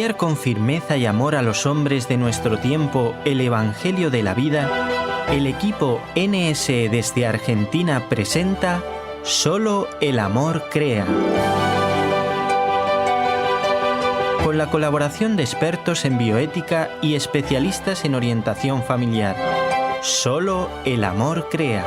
defender con firmeza y amor a los hombres de nuestro tiempo el Evangelio de la vida, el equipo NSE desde Argentina presenta Solo el amor crea. Con la colaboración de expertos en bioética y especialistas en orientación familiar. Solo el amor crea.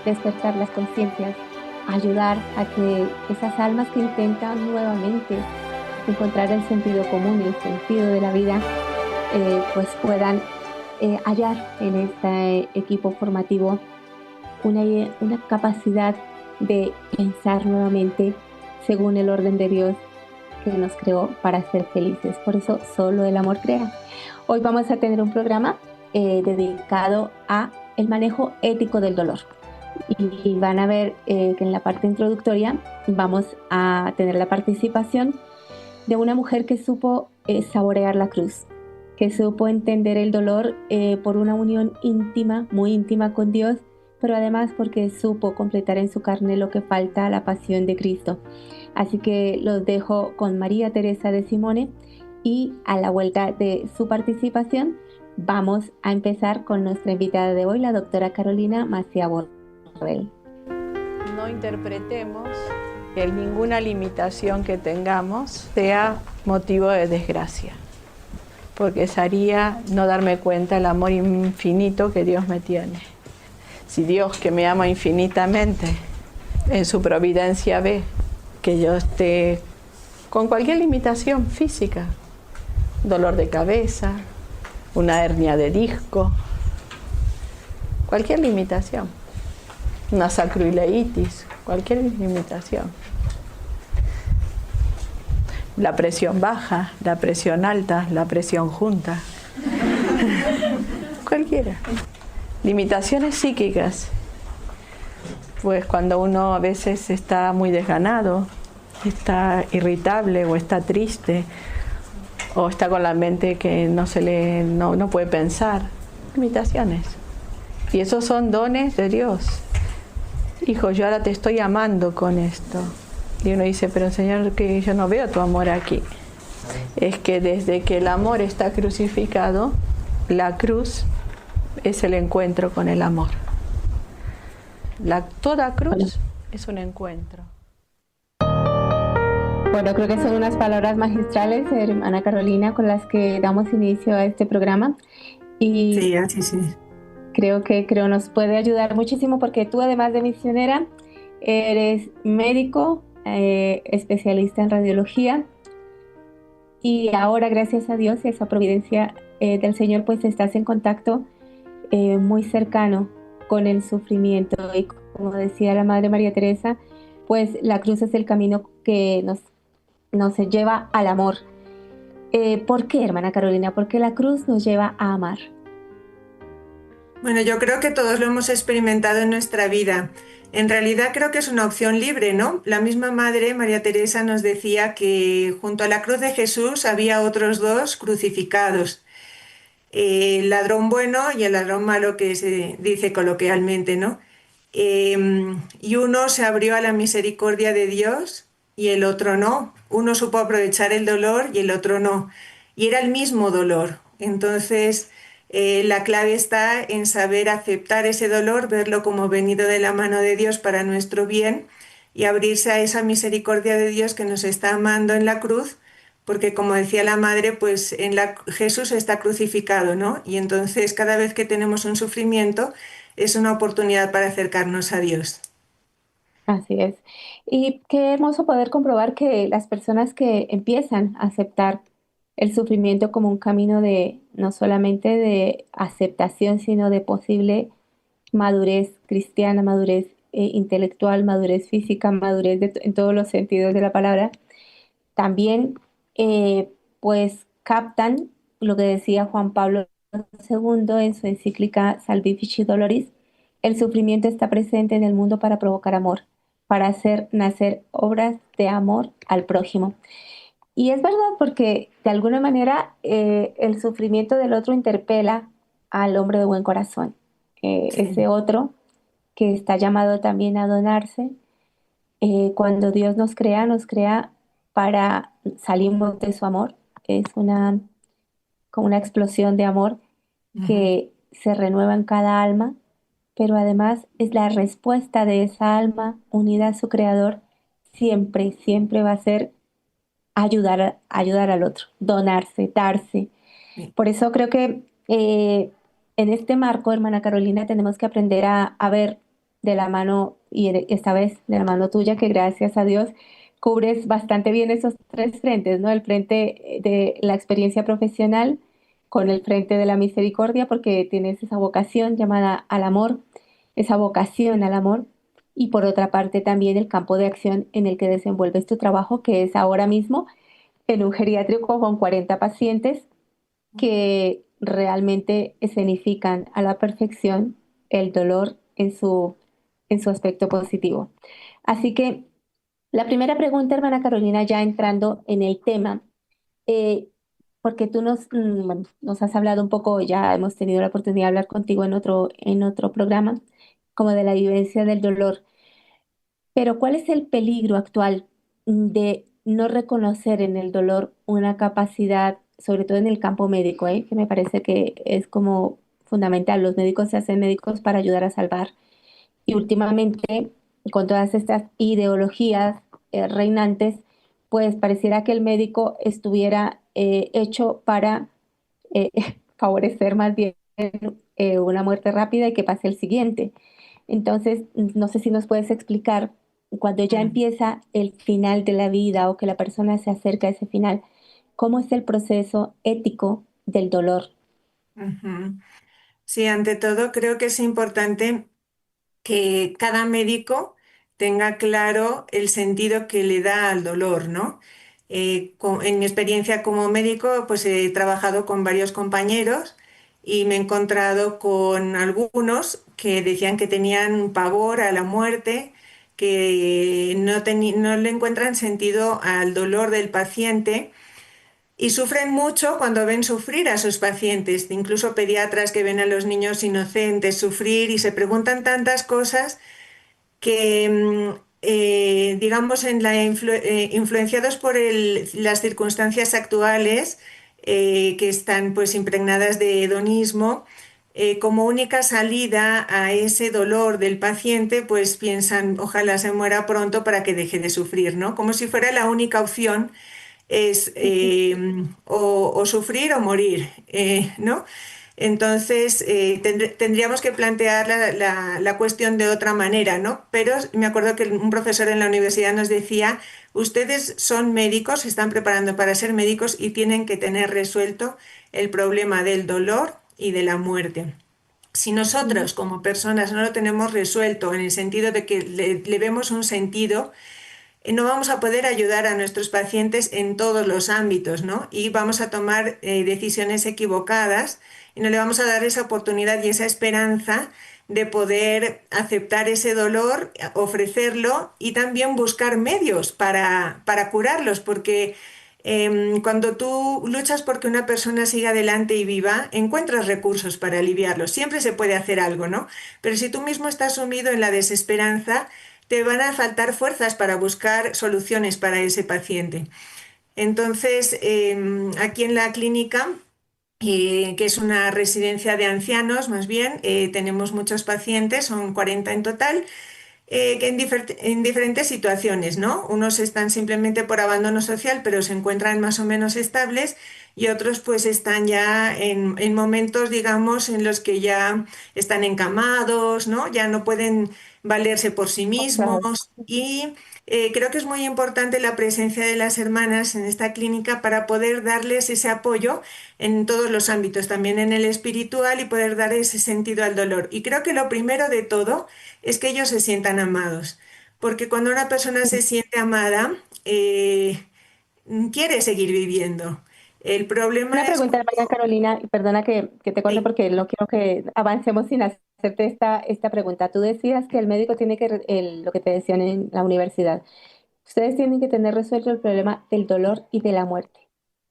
Despertar las conciencias, ayudar a que esas almas que intentan nuevamente encontrar el sentido común y el sentido de la vida, pues puedan hallar en este equipo formativo una capacidad de pensar nuevamente según el orden de Dios que nos creó para ser felices. Por eso solo el amor crea. Hoy vamos a tener un programa dedicado a el manejo ético del dolor. Y van a ver que en la parte introductoria vamos a tener la participación de una mujer que supo saborear la cruz, que supo entender el dolor por una unión íntima, muy íntima con Dios, pero además porque supo completar en su carne lo que falta a la pasión de Cristo. Así que los dejo con María Teresa de Simone y a la vuelta de su participación vamos a empezar con nuestra invitada de hoy, la doctora Carolina Macià Borrell. No interpretemos que ninguna limitación que tengamos sea motivo de desgracia, porque sería no darme cuenta del amor infinito que Dios me tiene. Si Dios, que me ama infinitamente, en su providencia ve que yo esté con cualquier limitación física, dolor de cabeza, una hernia de disco, cualquier limitación, una sacroileitis, cualquier limitación. La presión baja, la presión alta, la presión junta. Cualquiera. Limitaciones psíquicas. Pues cuando uno a veces está muy desganado, está irritable o está triste, o está con la mente que no puede pensar. Limitaciones. Y esos son dones de Dios. Hijo, yo ahora te estoy amando con esto. Y uno dice, pero Señor, que yo no veo tu amor aquí. Es que desde que el amor está crucificado, la cruz es el encuentro con el amor. Toda cruz es un encuentro. Bueno, creo que son unas palabras magistrales, hermana Carolina, con las que damos inicio a este programa. Y sí, así sí. Creo nos puede ayudar muchísimo porque tú, además de misionera, eres médico, especialista en radiología, y ahora, gracias a Dios y a esa providencia del Señor, pues estás en contacto muy cercano con el sufrimiento. Y como decía la Madre María Teresa, pues la cruz es el camino que nos lleva al amor. ¿Por qué, hermana Carolina? ¿Por qué la cruz nos lleva a amar? Bueno, yo creo que todos lo hemos experimentado en nuestra vida. En realidad creo que es una opción libre, ¿no? La misma Madre María Teresa nos decía que junto a la cruz de Jesús había otros dos crucificados, el ladrón bueno y el ladrón malo, que se dice coloquialmente, ¿no? Y uno se abrió a la misericordia de Dios y el otro no. Uno supo aprovechar el dolor y el otro no. Y era el mismo dolor. Entonces, la clave está en saber aceptar ese dolor, verlo como venido de la mano de Dios para nuestro bien y abrirse a esa misericordia de Dios que nos está amando en la cruz, porque como decía la Madre, pues Jesús está crucificado, ¿no? Y entonces cada vez que tenemos un sufrimiento es una oportunidad para acercarnos a Dios. Así es. Y qué hermoso poder comprobar que las personas que empiezan a aceptar el sufrimiento como un camino de no solamente de aceptación, sino de posible madurez cristiana, madurez intelectual, madurez física, madurez en todos los sentidos de la palabra, también pues captan lo que decía Juan Pablo II en su encíclica Salvifici Doloris: el sufrimiento está presente en el mundo para provocar amor, para hacer nacer obras de amor al prójimo. Y es verdad porque de alguna manera el sufrimiento del otro interpela al hombre de buen corazón. Ese Sí. otro que está llamado también a donarse, cuando Dios nos crea para salimos de su amor. Es una, como una explosión de amor Ujú. que se renueva en cada alma, pero además es la respuesta de esa alma unida a su creador, siempre, siempre va a ser ayudar al otro, donarse, darse. Sí. Por eso creo que en este marco, hermana Carolina, tenemos que aprender a ver de la mano, y esta vez de la mano tuya, que gracias a Dios cubres bastante bien esos tres frentes, ¿no? El frente de la experiencia profesional con el frente de la misericordia, porque tienes esa vocación llamada al amor, esa vocación al amor, y por otra parte también el campo de acción en el que desenvuelves tu trabajo, que es ahora mismo en un geriátrico con 40 pacientes que realmente escenifican a la perfección el dolor en su aspecto positivo. Así que la primera pregunta, hermana Carolina, ya entrando en el tema, eh, porque tú bueno, nos has hablado un poco, ya hemos tenido la oportunidad de hablar contigo en otro programa, como de la vivencia del dolor. Pero ¿cuál es el peligro actual de no reconocer en el dolor una capacidad, sobre todo en el campo médico, que me parece que es como fundamental? Los médicos se hacen médicos para ayudar a salvar. Y últimamente, con todas estas ideologías reinantes, pues pareciera que el médico estuviera hecho para eh, favorecer más bien una muerte rápida y que pase el siguiente. Entonces, no sé si nos puedes explicar cuando ya Mm. empieza el final de la vida o que la persona se acerca a ese final, ¿cómo es el proceso ético del dolor? Ujú. Sí, ante todo creo que es importante que cada médico tenga claro el sentido que le da al dolor, ¿no? En mi experiencia como médico, pues he trabajado con varios compañeros y me he encontrado con algunos que decían que tenían pavor a la muerte, que no le encuentran sentido al dolor del paciente y sufren mucho cuando ven sufrir a sus pacientes, incluso pediatras que ven a los niños inocentes sufrir y se preguntan tantas cosas que, digamos, influenciados por las circunstancias actuales que están pues impregnadas de hedonismo, como única salida a ese dolor del paciente, pues piensan, ojalá se muera pronto para que deje de sufrir, ¿no? Como si fuera la única opción es o sufrir o morir, ¿no? Entonces, tendríamos que plantear la cuestión de otra manera, ¿no? Pero me acuerdo que un profesor en la universidad nos decía, ustedes son médicos, se están preparando para ser médicos y tienen que tener resuelto el problema del dolor y de la muerte. Si Ujú. nosotros como personas no lo tenemos resuelto en el sentido de que le vemos un sentido, no vamos a poder ayudar a nuestros pacientes en todos los ámbitos, ¿no? Y vamos a tomar decisiones equivocadas y no le vamos a dar esa oportunidad y esa esperanza de poder aceptar ese dolor, ofrecerlo y también buscar medios para curarlos, porque cuando tú luchas porque una persona siga adelante y viva, encuentras recursos para aliviarlo. Siempre se puede hacer algo, ¿no? Pero si tú mismo estás sumido en la desesperanza, te van a faltar fuerzas para buscar soluciones para ese paciente. Entonces, aquí en la clínica, que es una residencia de ancianos, más bien, tenemos muchos pacientes, son 40 en total, que en diferentes situaciones, ¿no? Unos están simplemente por abandono social, pero se encuentran más o menos estables y otros pues están ya en momentos, digamos, en los que ya están encamados, ¿no? Ya no pueden valerse por sí mismos Claro. y creo que es muy importante la presencia de las hermanas en esta clínica para poder darles ese apoyo en todos los ámbitos, también en el espiritual y poder dar ese sentido al dolor. Y creo que lo primero de todo es que ellos se sientan amados, porque cuando una persona se siente amada, quiere seguir viviendo. El Una problema es pregunta, hermana Carolina, y perdona que te corte sí, porque no quiero que avancemos sin hacerte esta pregunta. Tú decías que el médico tiene que, lo que te decían en la universidad, Ustedes tienen que tener resuelto el problema del dolor y de la muerte.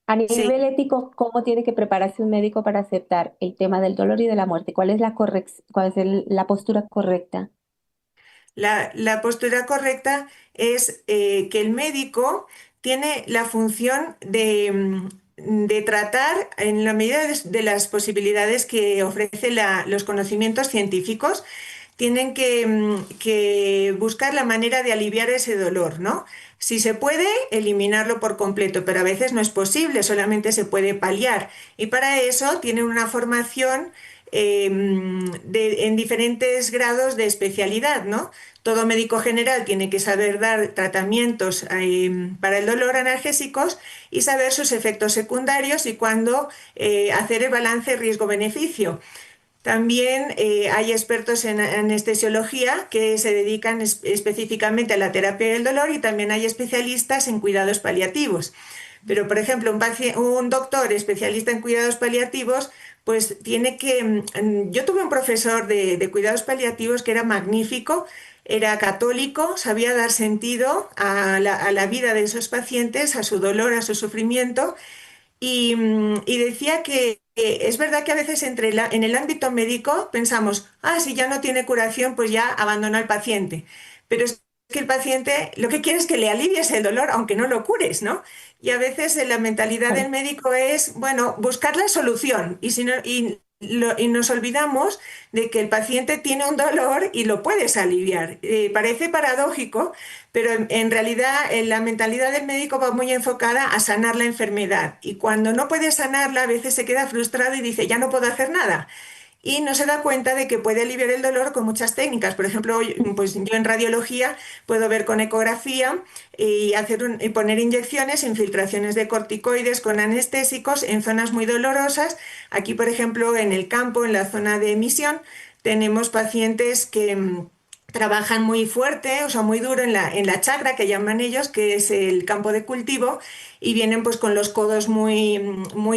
A Sí. nivel ético, ¿cómo tiene que prepararse un médico para aceptar el tema del dolor y de la muerte? ¿Cuál es cuál es la postura correcta? La postura correcta es que el médico tiene la función de tratar en la medida de las posibilidades que ofrece los conocimientos científicos. Tienen que buscar la manera de aliviar ese dolor, ¿no? Si se puede, eliminarlo por completo, pero a veces no es posible, solamente se puede paliar. Y para eso tienen una formación en diferentes grados de especialidad, ¿no? Todo médico general tiene que saber dar tratamientos para el dolor, analgésicos, y saber sus efectos secundarios y cuándo hacer el balance riesgo-beneficio. También hay expertos en anestesiología que se dedican específicamente a la terapia del dolor, y también hay especialistas en cuidados paliativos. Pero, por ejemplo, un doctor especialista en cuidados paliativos, pues tiene que... Yo tuve un profesor de cuidados paliativos que era magnífico, era católico, sabía dar sentido a la vida de esos pacientes, a su dolor, a su sufrimiento, y decía que es verdad que a veces en el ámbito médico pensamos, ah, si ya no tiene curación, pues ya abandona al paciente. Pero es que el paciente lo que quiere es que le alivies el dolor, aunque no lo cures, ¿no? Y a veces la mentalidad del Claro. médico es, bueno, buscar la solución. Y, si no, y nos olvidamos de que el paciente tiene un dolor y lo puedes aliviar. Parece paradójico, pero en realidad la mentalidad del médico va muy enfocada a sanar la enfermedad, y cuando no puede sanarla a veces se queda frustrado y dice, ya no puedo hacer nada. Y no se da cuenta de que puede aliviar el dolor con muchas técnicas. Por ejemplo, pues yo en radiología puedo ver con ecografía y poner inyecciones, infiltraciones de corticoides con anestésicos en zonas muy dolorosas. Aquí, por ejemplo, en el campo, en la zona de emisión, tenemos pacientes que trabajan muy fuerte, o sea, muy duro en la chacra, que llaman ellos, que es el campo de cultivo, y vienen pues con los codos muy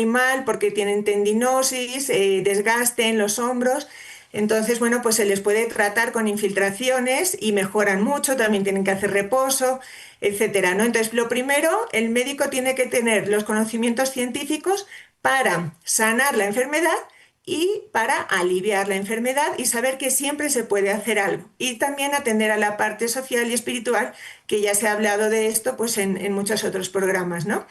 mal porque tienen tendinosis, desgaste en los hombros. Entonces, bueno, pues se les puede tratar con infiltraciones y mejoran mucho, también tienen que hacer reposo, etcétera, ¿no? Entonces, lo primero, el médico tiene que tener los conocimientos científicos para sanar la enfermedad y para aliviar la enfermedad, y saber que siempre se puede hacer algo. Y también atender a la parte social y espiritual, que ya se ha hablado de esto pues en muchos otros programas, ¿no?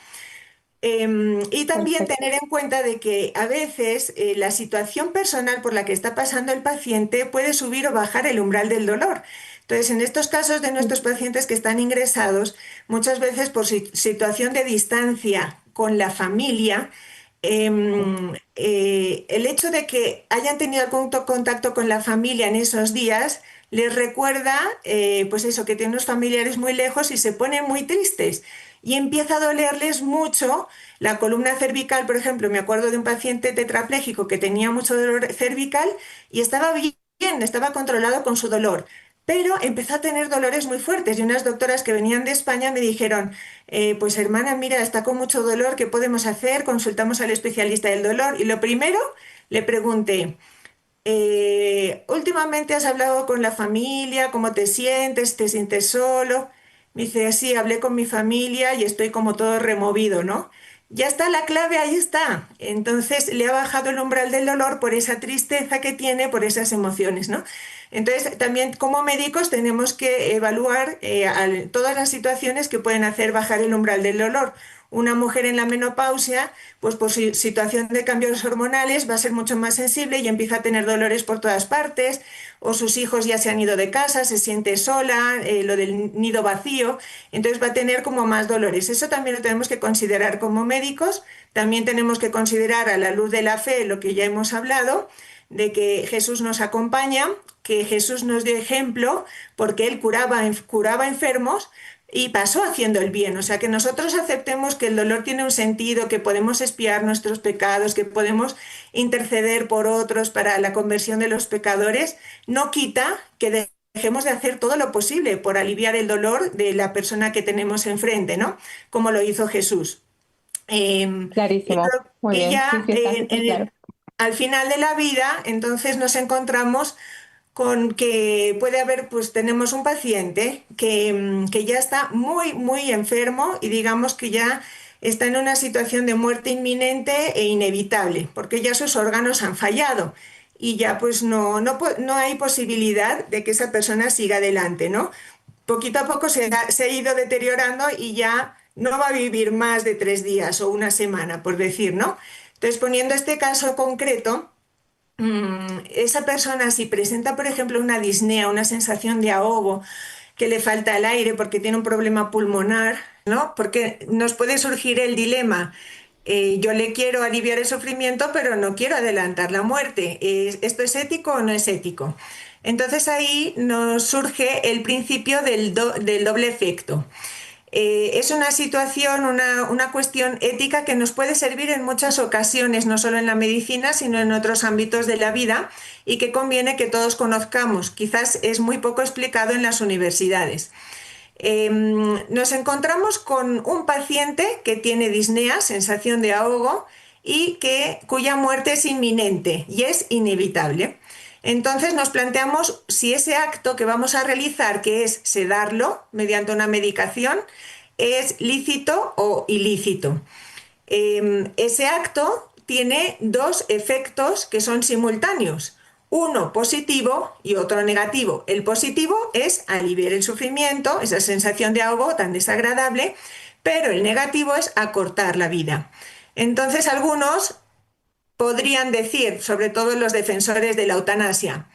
Y también Perfecto. tener en cuenta de que a veces la situación personal por la que está pasando el paciente puede subir o bajar el umbral del dolor. Entonces, en estos casos de nuestros pacientes que están ingresados, muchas veces por situación de distancia con la familia, el hecho de que hayan tenido algún contacto con la familia en esos días les recuerda, pues eso, que tienen unos familiares muy lejos y se ponen muy tristes. Y empieza a dolerles mucho la columna cervical. Por ejemplo, me acuerdo de un paciente tetrapléjico que tenía mucho dolor cervical y estaba bien, estaba controlado con su dolor, pero empezó a tener dolores muy fuertes, y unas doctoras que venían de España me dijeron, pues hermana, mira, está con mucho dolor, ¿qué podemos hacer? Consultamos al especialista del dolor, y lo primero le pregunté, últimamente has hablado con la familia, ¿cómo te sientes? ¿Te sientes solo? Me dice, sí, hablé con mi familia y estoy como todo removido, ¿no? Ya está la clave, ahí está. Entonces le ha bajado el umbral del dolor por esa tristeza que tiene, por esas emociones, ¿no? Entonces también como médicos tenemos que evaluar todas las situaciones que pueden hacer bajar el umbral del dolor. Una mujer en la menopausia, pues por su situación de cambios hormonales va a ser mucho más sensible y empieza a tener dolores por todas partes, o sus hijos ya se han ido de casa, se siente sola, lo del nido vacío, entonces va a tener como más dolores. Eso también lo tenemos que considerar como médicos. También tenemos que considerar, a la luz de la fe, lo que ya hemos hablado, de que Jesús nos acompaña, que Jesús nos dio ejemplo porque él curaba enfermos y pasó haciendo el bien. O sea, que nosotros aceptemos que el dolor tiene un sentido, que podemos expiar nuestros pecados, que podemos interceder por otros para la conversión de los pecadores, no quita que dejemos de hacer todo lo posible por aliviar el dolor de la persona que tenemos enfrente, ¿no? Como lo hizo Jesús. Y, Clarísimo. Muy y bien. Sí, ya sí, está súper claro. al final de la vida, entonces nos encontramos con que puede haber, pues tenemos un paciente que ya está muy, muy enfermo y digamos que ya está en una situación de muerte inminente e inevitable, porque ya sus órganos han fallado y ya pues no hay posibilidad de que esa persona siga adelante, ¿no? Poquito a poco se ha ido deteriorando y ya no va a vivir más de 3 días o una semana, por decir, ¿no? Entonces, poniendo este caso concreto, esa persona si presenta, por ejemplo, una disnea, una sensación de ahogo, que le falta el aire porque tiene un problema pulmonar, ¿no? Porque nos puede surgir el dilema. Yo le quiero aliviar el sufrimiento, pero no quiero adelantar la muerte. ¿Esto es ético o no es ético? Entonces ahí nos surge el principio del doble efecto. Es una situación, una cuestión ética que nos puede servir en muchas ocasiones, no solo en la medicina, sino en otros ámbitos de la vida y que conviene que todos conozcamos. Quizás es muy poco explicado en las universidades. Nos encontramos con un paciente que tiene disnea, sensación de ahogo, y cuya muerte es inminente y es inevitable. Entonces nos planteamos si ese acto que vamos a realizar, que es sedarlo mediante una medicación, es lícito o ilícito. Ese acto tiene dos efectos que son simultáneos, uno positivo y otro negativo. El positivo es aliviar el sufrimiento, esa sensación de ahogo tan desagradable, pero el negativo es acortar la vida. Entonces algunos podrían decir, sobre todo los defensores de la eutanasia,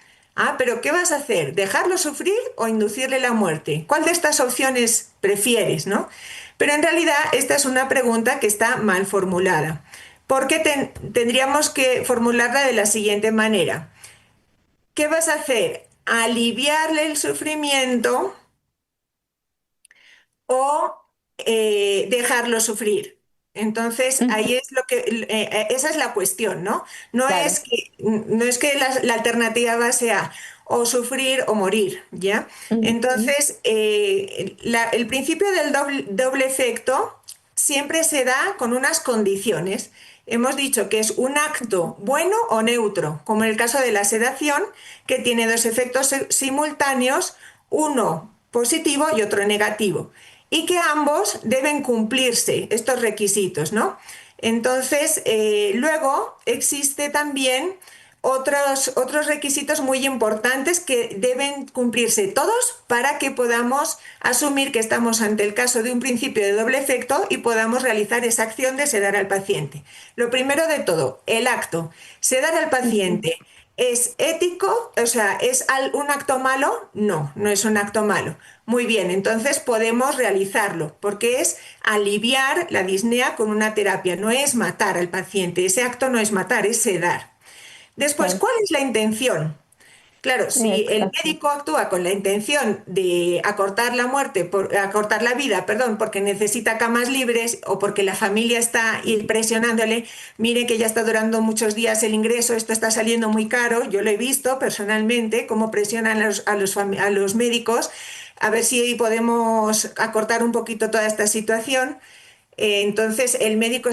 pero ¿qué vas a hacer? ¿Dejarlo sufrir o inducirle la muerte? ¿Cuál de estas opciones prefieres, no? Pero en realidad esta es una pregunta que está mal formulada, porque tendríamos que formularla de la siguiente manera. ¿Qué vas a hacer? ¿Aliviarle el sufrimiento o dejarlo sufrir? Entonces, Ujú. ahí es esa es la cuestión, ¿no? Claro. No es que la alternativa sea o sufrir o morir, ¿ya? Ujú. Entonces, el principio del doble efecto siempre se da con unas condiciones. Hemos dicho que es un acto bueno o neutro, como en el caso de la sedación, que tiene dos efectos simultáneos, uno positivo y otro negativo, y que ambos deben cumplirse estos requisitos, ¿no? Entonces, luego existe también otros requisitos muy importantes que deben cumplirse todos para que podamos asumir que estamos ante el caso de un principio de doble efecto y podamos realizar esa acción de sedar al paciente. Lo primero de todo, el acto. Sedar al Ujú. paciente. ¿Es ético? O sea, ¿es un acto malo? No, no es un acto malo. Muy bien, entonces podemos realizarlo, porque es aliviar la disnea con una terapia, no es matar al paciente. Ese acto no es matar, es sedar. Después, Claro. ¿cuál es la intención? Claro, si el Exacto. médico actúa con la intención de acortar la muerte, acortar la vida, perdón, porque necesita camas libres o porque la familia está presionándole, mire que ya está durando muchos días el ingreso, esto está saliendo muy caro, yo lo he visto personalmente, cómo presionan a los médicos, a ver si podemos acortar un poquito toda esta situación. Entonces, el médico,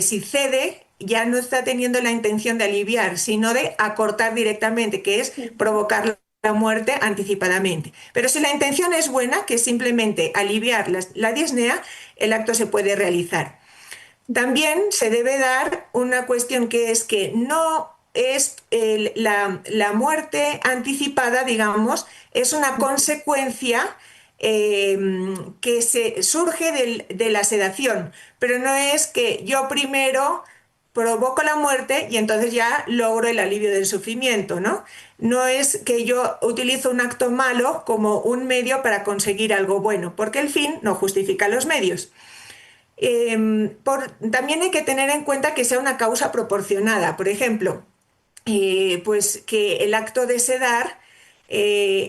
si cede, ya no está teniendo la intención de aliviar, sino de acortar directamente, que es provocar la muerte anticipadamente. Pero si la intención es buena, que es simplemente aliviar la disnea, el acto se puede realizar. También se debe dar una cuestión que es que no es la muerte anticipada, digamos, es una consecuencia eh, que surge de la sedación, pero no es que yo primero provoco la muerte y entonces ya logro el alivio del sufrimiento, ¿no? No es que yo utilizo un acto malo como un medio para conseguir algo bueno, porque el fin no justifica los medios. También hay que tener en cuenta que sea una causa proporcionada. Por ejemplo, pues que el acto de sedar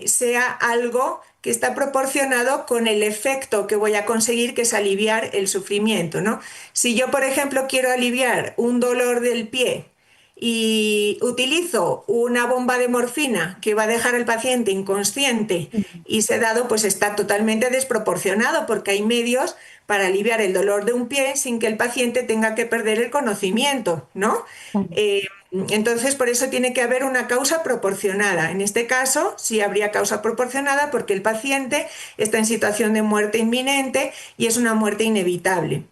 sea algo que está proporcionado con el efecto que voy a conseguir, que es aliviar el sufrimiento, ¿no? Si yo, por ejemplo, quiero aliviar un dolor del pie y utilizo una bomba de morfina que va a dejar al paciente inconsciente y sedado, pues está totalmente desproporcionado porque hay medios para aliviar el dolor de un pie sin que el paciente tenga que perder el conocimiento, ¿no? Ujú. Eh, Entonces, por eso tiene que haber una causa proporcionada. En este caso, sí habría causa proporcionada porque el paciente está en situación de muerte inminente y es una muerte inevitable.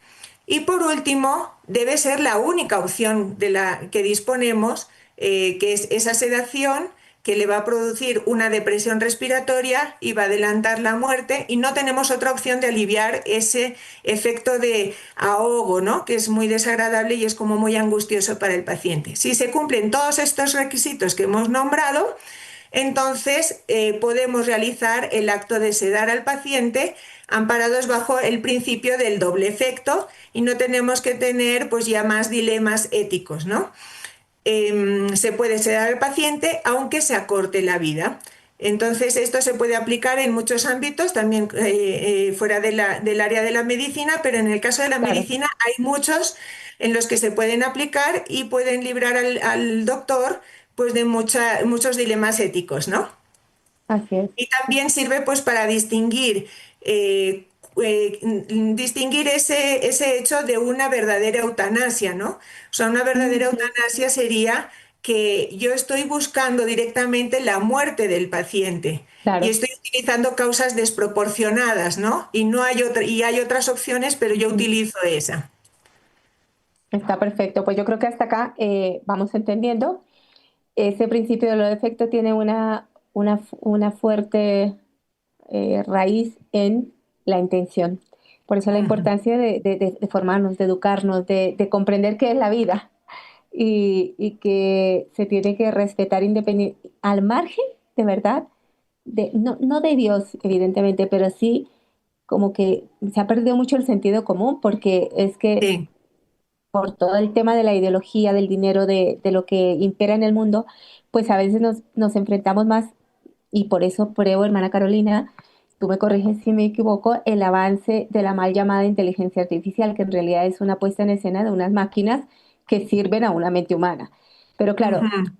Y por último, debe ser la única opción de la que disponemos, que es esa sedación que le va a producir una depresión respiratoria y va a adelantar la muerte, y no tenemos otra opción de aliviar ese efecto de ahogo, ¿no? Que es muy desagradable y es como muy angustioso para el paciente. Si se cumplen todos estos requisitos que hemos nombrado, entonces podemos realizar el acto de sedar al paciente amparados bajo el principio del doble efecto y no tenemos que tener pues ya más dilemas éticos, ¿no? Se puede sedar al paciente aunque se acorte la vida. Entonces, esto se puede aplicar en muchos ámbitos, también fuera del área de la medicina, pero en el caso de la Claro, medicina hay muchos en los que se pueden aplicar y pueden librar al doctor pues, de muchos dilemas éticos, ¿no? así es. Y también sirve pues para distinguir ese hecho de una verdadera eutanasia, ¿no? O sea, una verdadera Ujú. eutanasia sería que yo estoy buscando directamente la muerte del paciente y Claro. estoy utilizando causas desproporcionadas, ¿no? Y no hay y hay otras opciones, pero yo Ujú. utilizo esa. Está perfecto. Pues yo creo que hasta acá vamos entendiendo. Ese principio de lo defecto tiene una fuerte raíz en la intención. Por eso la Ujú. importancia de formarnos, de educarnos, de comprender qué es la vida y que se tiene que respetar independiente, al margen, de verdad, no de Dios, evidentemente, pero sí como que se ha perdido mucho el sentido común porque es que Sí. por todo el tema de la ideología, del dinero, de lo que impera en el mundo, pues a veces nos enfrentamos más y por eso pruebo, hermana Carolina, tú me corriges si me equivoco, el avance de la mal llamada inteligencia artificial, que en realidad es una puesta en escena de unas máquinas que sirven a una mente humana. Pero claro, Ujú.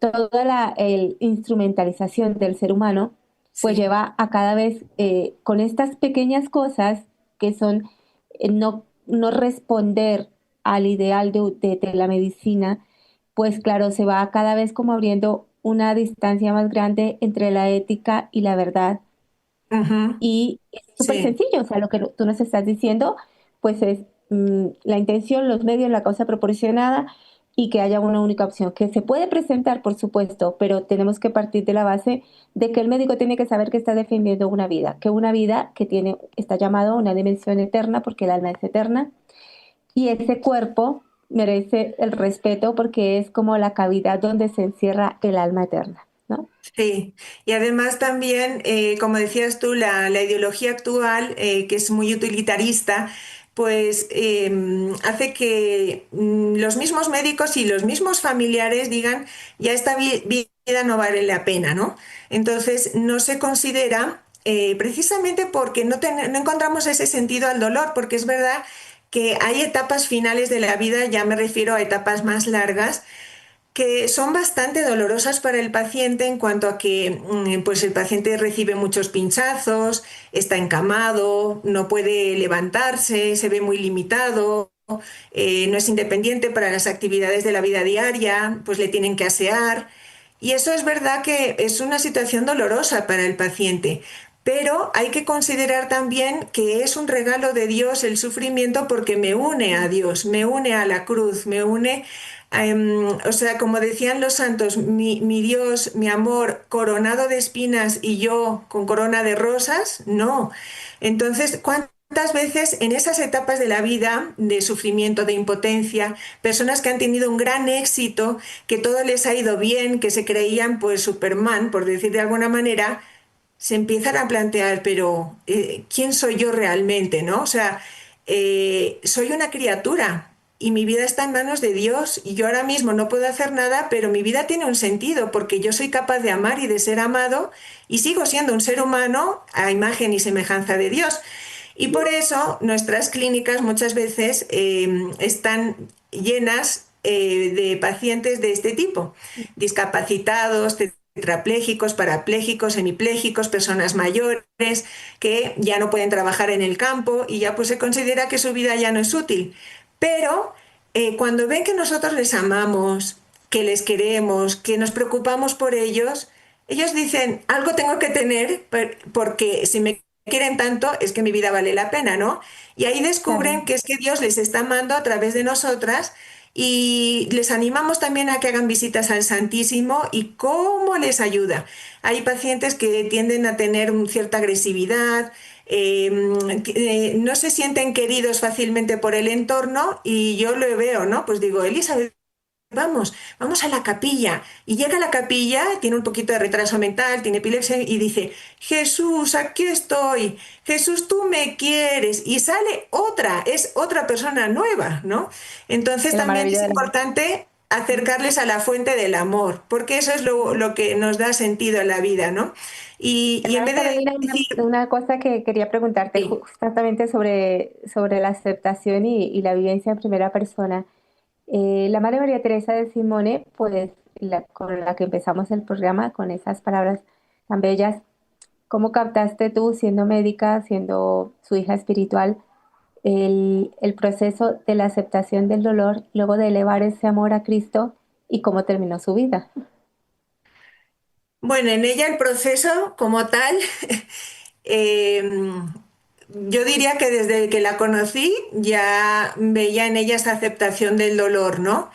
toda la instrumentalización del ser humano pues Sí. lleva a cada vez con estas pequeñas cosas que son no responder al ideal de la medicina, pues claro, se va cada vez como abriendo una distancia más grande entre la ética y la verdad. Ujú. Y es súper Sí. sencillo, o sea, lo que tú nos estás diciendo, pues es la intención, los medios, la causa proporcionada y que haya una única opción, que se puede presentar, por supuesto, pero tenemos que partir de la base de que el médico tiene que saber que está defendiendo una vida que tiene, está llamado a una dimensión eterna, porque el alma es eterna, y ese cuerpo merece el respeto porque es como la cavidad donde se encierra el alma eterna, ¿no? Sí, y además también, como decías tú, la ideología actual, que es muy utilitarista, pues hace que los mismos médicos y los mismos familiares digan, ya esta vida no vale la pena, ¿no? Entonces no se considera, precisamente porque no encontramos ese sentido al dolor, porque es verdad que hay etapas finales de la vida, ya me refiero a etapas más largas que son bastante dolorosas para el paciente en cuanto a que pues el paciente recibe muchos pinchazos, está encamado, no puede levantarse, se ve muy limitado, no es independiente para las actividades de la vida diaria, pues le tienen que asear. Y eso es verdad que es una situación dolorosa para el paciente. Pero hay que considerar también que es un regalo de Dios el sufrimiento porque me une a Dios, me une a la cruz, me une, o sea, como decían los santos, mi Dios, mi amor, coronado de espinas y yo con corona de rosas, no. Entonces, ¿cuántas veces en esas etapas de la vida, de sufrimiento, de impotencia, personas que han tenido un gran éxito, que todo les ha ido bien, que se creían pues Superman, por decir de alguna manera, se empiezan a plantear, pero ¿quién soy yo realmente, no? O sea, soy una criatura y mi vida está en manos de Dios y yo ahora mismo no puedo hacer nada, pero mi vida tiene un sentido porque yo soy capaz de amar y de ser amado y sigo siendo un ser humano a imagen y semejanza de Dios. Y por eso nuestras clínicas muchas veces están llenas de pacientes de este tipo, discapacitados, tetrapléjicos, parapléjicos, hemipléjicos, personas mayores que ya no pueden trabajar en el campo y ya pues se considera que su vida ya no es útil. Pero cuando ven que nosotros les amamos, que les queremos, que nos preocupamos por ellos, ellos dicen, algo tengo que tener porque si me quieren tanto es que mi vida vale la pena, ¿no? Y ahí Claro. descubren que es que Dios les está amando a través de nosotras y les animamos también a que hagan visitas al Santísimo y cómo les ayuda. Hay pacientes que tienden a tener cierta agresividad, no se sienten queridos fácilmente por el entorno y yo lo veo, ¿no? Pues digo, Elizabeth, vamos a la capilla. Y llega a la capilla, tiene un poquito de retraso mental, tiene epilepsia y dice, Jesús, aquí estoy. Jesús, tú me quieres. Y sale otra, es otra persona nueva, ¿no? Entonces Es la también maravilla es de la vida. importante acercarles a la fuente del amor, porque eso es lo que nos da sentido a la vida, ¿no? Y en Hermana vez de Carolina, decir, una cosa que quería preguntarte sí, justamente sobre la aceptación y la vivencia en primera persona. La Madre María Teresa de Simone, pues con la que empezamos el programa, con esas palabras tan bellas, ¿cómo captaste tú, siendo médica, siendo su hija espiritual, el proceso de la aceptación del dolor, luego de elevar ese amor a Cristo y cómo terminó su vida? bueno, en ella el proceso como tal, eh, yo diría que desde que la conocí ya veía en ella esa aceptación del dolor, ¿no?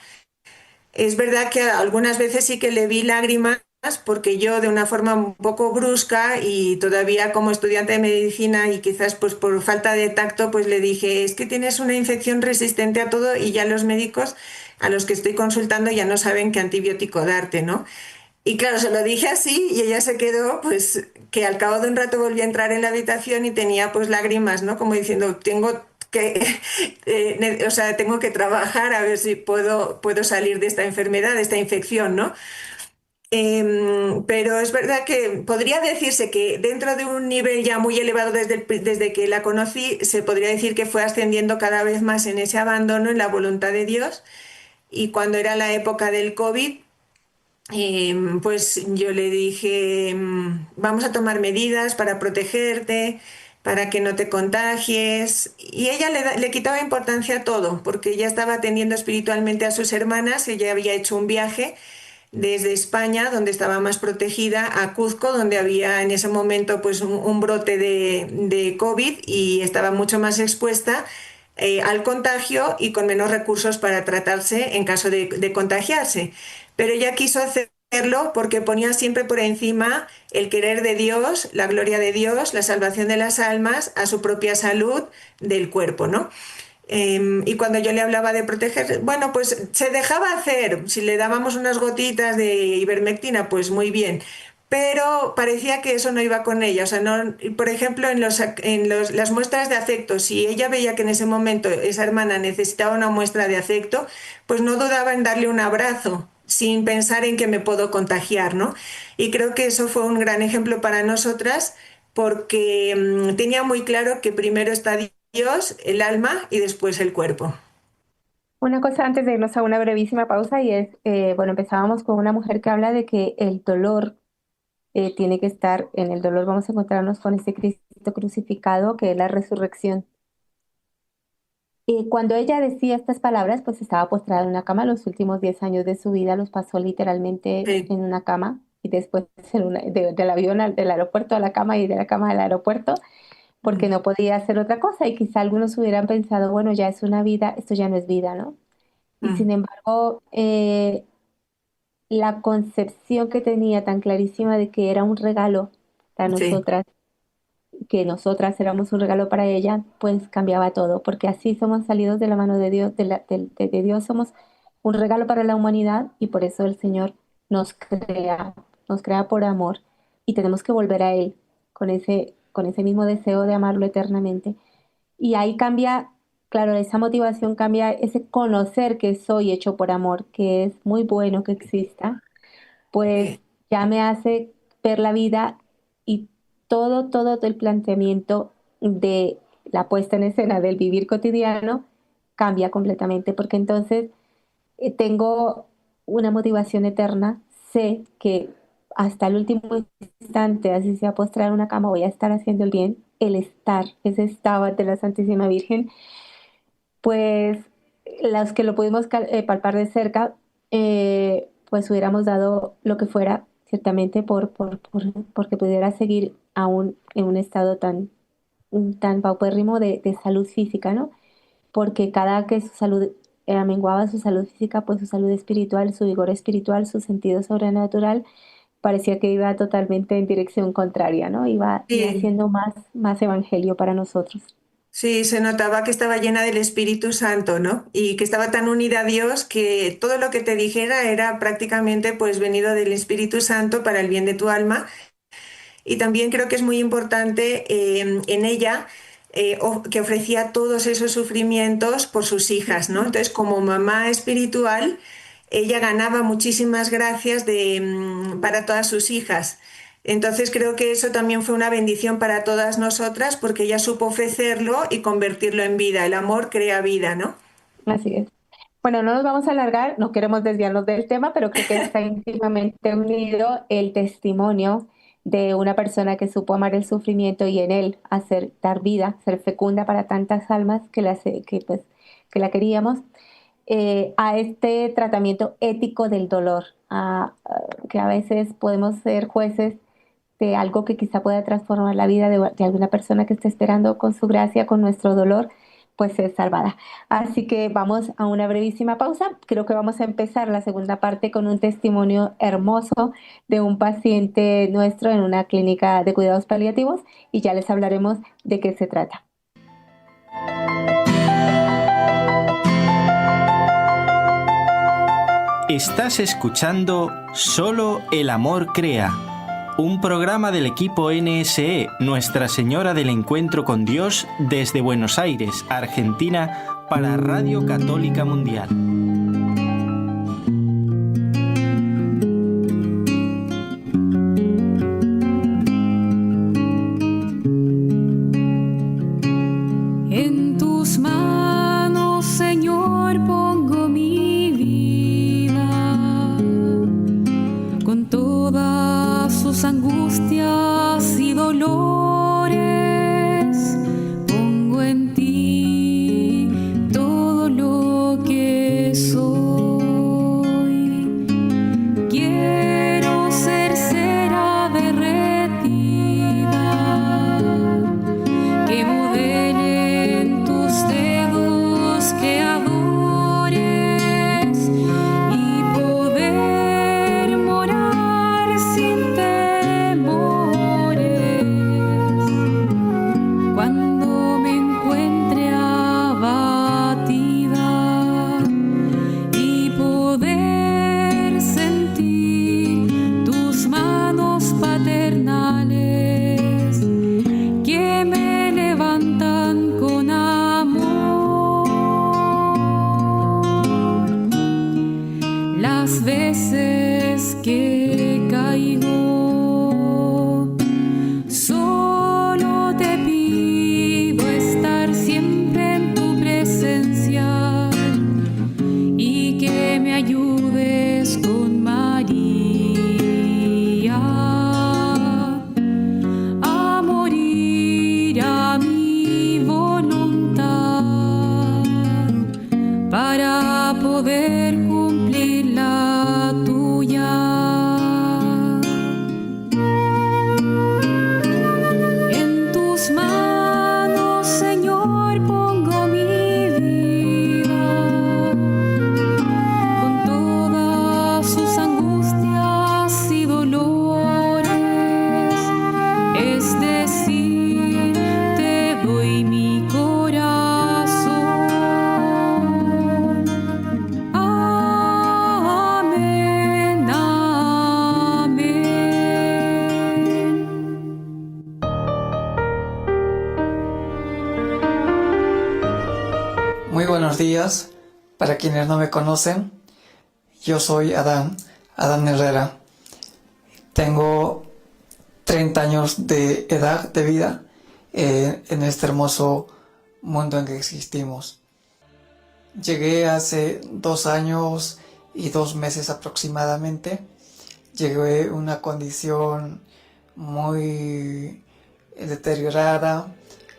Es verdad que algunas veces sí que le vi lágrimas porque yo de una forma un poco brusca y todavía como estudiante de medicina y quizás pues por falta de tacto pues le dije, es que tienes una infección resistente a todo y ya los médicos a los que estoy consultando ya no saben qué antibiótico darte, ¿no? Y claro, se lo dije así y ella se quedó, pues que al cabo de un rato volví a entrar en la habitación y tenía pues lágrimas, ¿no? Como diciendo, tengo que, o sea, tengo que trabajar a ver si puedo salir de esta enfermedad, de esta infección, ¿no? Pero es verdad que podría decirse que dentro de un nivel ya muy elevado desde que la conocí, se podría decir que fue ascendiendo cada vez más en ese abandono, en la voluntad de Dios. Y cuando era la época del COVID, pues yo le dije, vamos a tomar medidas para protegerte, para que no te contagies. Y ella le quitaba importancia a todo, porque ella estaba atendiendo espiritualmente a sus hermanas, ella había hecho un viaje desde España, donde estaba más protegida, a Cuzco, donde había en ese momento pues un brote de COVID y estaba mucho más expuesta al contagio y con menos recursos para tratarse en caso de contagiarse. Pero ella quiso hacerlo porque ponía siempre por encima el querer de Dios, la gloria de Dios, la salvación de las almas, a su propia salud del cuerpo, ¿no? Y cuando yo le hablaba de proteger, bueno, pues se dejaba hacer. Si le dábamos unas gotitas de ivermectina, pues muy bien. Pero parecía que eso no iba con ella. O sea, no, por ejemplo, las muestras de afecto, si ella veía que en ese momento esa hermana necesitaba una muestra de afecto, pues no dudaba en darle un abrazo, sin pensar en que me puedo contagiar, ¿no? Y creo que eso fue un gran ejemplo para nosotras porque tenía muy claro que primero está Dios, el alma y después el cuerpo. Una cosa antes de irnos a una brevísima pausa y es, bueno, empezábamos con una mujer que habla de que el dolor tiene que estar, en el dolor vamos a encontrarnos con ese Cristo crucificado que es la resurrección. Y cuando ella decía estas palabras, pues estaba postrada en una cama, los últimos 10 años de su vida los pasó literalmente Sí, en una cama y después del avión del aeropuerto a la cama y de la cama al aeropuerto, porque mm, no podía hacer otra cosa y quizá algunos hubieran pensado, bueno, ya es una vida, esto ya no es vida, ¿no? Y sin mm, embargo, la concepción que tenía tan clarísima de que era un regalo para sí, nosotras, que nosotras éramos un regalo para ella, pues cambiaba todo, porque así somos salidos de la mano de Dios, de Dios somos un regalo para la humanidad y por eso el Señor nos crea por amor y tenemos que volver a Él con ese mismo deseo de amarlo eternamente. Y ahí cambia, claro, esa motivación cambia ese conocer que soy hecho por amor, que es muy bueno que exista, pues sí, ya me hace ver la vida y todo el planteamiento de la puesta en escena del vivir cotidiano cambia completamente, porque entonces tengo una motivación eterna, sé que hasta el último instante, así sea postrar en una cama, voy a estar haciendo el bien, el estar, ese estado ante la Santísima Virgen, pues los que lo pudimos palpar de cerca, pues hubiéramos dado lo que fuera, ciertamente, porque pudiera seguir aún en un estado tan paupérrimo de salud física, ¿no? Porque cada que su salud menguaba, su salud física, pues su salud espiritual, su vigor espiritual, su sentido sobrenatural, parecía que iba totalmente en dirección contraria, ¿no? Iba Sí, siendo más evangelio para nosotros. sí, se notaba que estaba llena del Espíritu Santo, ¿no? Y que estaba tan unida a Dios que todo lo que te dijera era prácticamente pues venido del Espíritu Santo para el bien de tu alma. Y también creo que es muy importante en ella que ofrecía todos esos sufrimientos por sus hijas, ¿no? Entonces, como mamá espiritual, ella ganaba muchísimas gracias para todas sus hijas. Entonces creo que eso también fue una bendición para todas nosotras porque ella supo ofrecerlo y convertirlo en vida. El amor crea vida, ¿no? Así es. Bueno, no nos vamos a alargar, no queremos desviarnos del tema, pero creo que está íntimamente unido el testimonio de una persona que supo amar el sufrimiento y en él dar vida, ser fecunda para tantas almas que la queríamos, a este tratamiento ético del dolor, que a veces podemos ser jueces de algo que quizá pueda transformar la vida de alguna persona que esté esperando con su gracia, con nuestro dolor, pues es salvada. Así que vamos a una brevísima pausa. Creo que vamos a empezar la segunda parte con un testimonio hermoso de un paciente nuestro en una clínica de cuidados paliativos y ya les hablaremos de qué se trata. Estás escuchando Solo el amor crea, un programa del equipo NSE Nuestra Señora del Encuentro con Dios desde Buenos Aires, Argentina, para Radio Católica Mundial. En tus manos, Señor, pongo mi vida, con todas sus angustias y dolores. Pongo en ti todo lo que soy. Quiero ser cera derretida que modelen tus dedos que adores y poder morar sin temores cuando me encuentre abatida y poder sentir tus manos paternales que me levantan con amor. Las veces que caigo, solo te pido estar siempre en tu presencia y que me ayudes con María a morir a mi voluntad para poder cumplir la tuya. En tus manos, Señor, pongo mi vida, con todas sus angustias y dolores. Es decir, te doy mi corazón. Amén, amén. Muy buenos días. Para quienes no me conocen, yo soy Adán Herrera. Tengo 30 años de edad de vida en este hermoso mundo en que existimos. Llegué hace 2 años y 2 meses aproximadamente. Llegué en una condición muy deteriorada,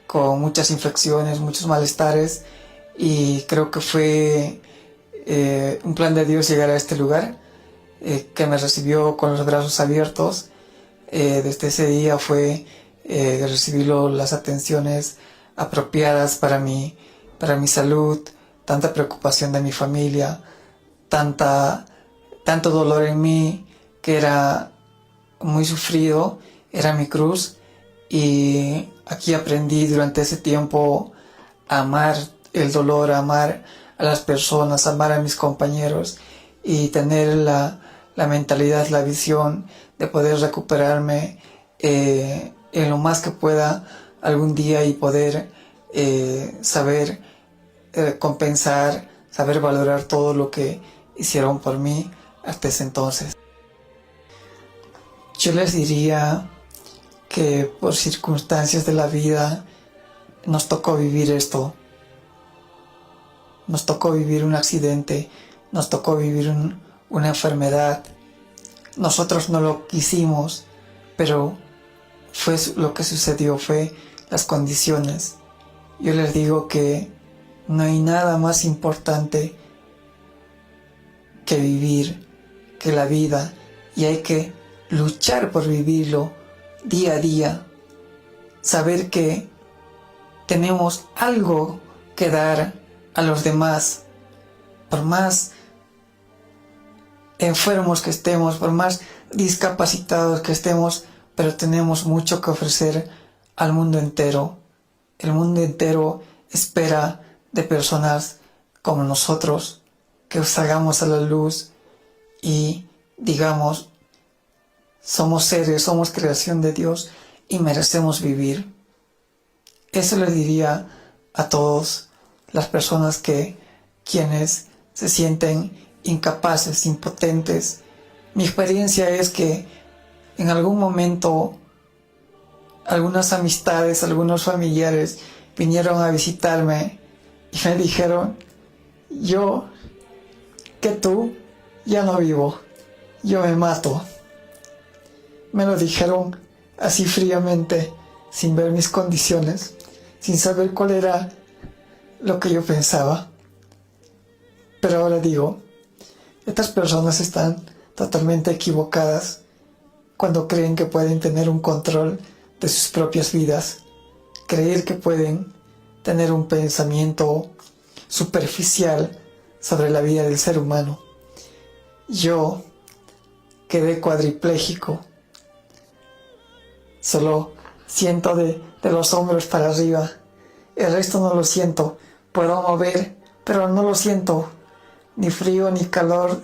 con muchas infecciones, muchos malestares, y creo que fue un plan de Dios llegar a este lugar, que me recibió con los brazos abiertos. Desde ese día fue recibir las atenciones apropiadas para mi salud, tanta preocupación de mi familia, tanto dolor en mí, que era muy sufrido, era mi cruz. Y aquí aprendí durante ese tiempo a amar el dolor, a amar a las personas, a amar a mis compañeros y tener la mentalidad, la visión de poder recuperarme en lo más que pueda algún día y poder saber compensar, saber valorar todo lo que hicieron por mí hasta ese entonces. Yo les diría que por circunstancias de la vida nos tocó vivir esto. Nos tocó vivir un accidente, nos tocó vivir una enfermedad. Nosotros no lo quisimos, pero fue lo que sucedió, fue las condiciones. Yo les digo que no hay nada más importante que vivir, que la vida, y hay que luchar por vivirlo día a día. Saber que tenemos algo que dar a los demás, por más enfermos que estemos, por más discapacitados que estemos, pero tenemos mucho que ofrecer al mundo entero. El mundo entero espera de personas como nosotros que salgamos a la luz y digamos, somos seres, somos creación de Dios y merecemos vivir. Eso le diría a todas las personas quienes se sienten incapaces, impotentes. Mi experiencia es que en algún momento algunas amistades, algunos familiares vinieron a visitarme y me dijeron, yo, que tú, ya no vivo, yo me mato. Me lo dijeron así fríamente, sin ver mis condiciones, sin saber cuál era lo que yo pensaba. Pero ahora digo, estas personas están totalmente equivocadas cuando creen que pueden tener un control de sus propias vidas, creer que pueden tener un pensamiento superficial sobre la vida del ser humano. Yo quedé cuadripléjico, solo siento de los hombros para arriba, el resto no lo siento, puedo mover, pero no lo siento, ni frío, ni calor,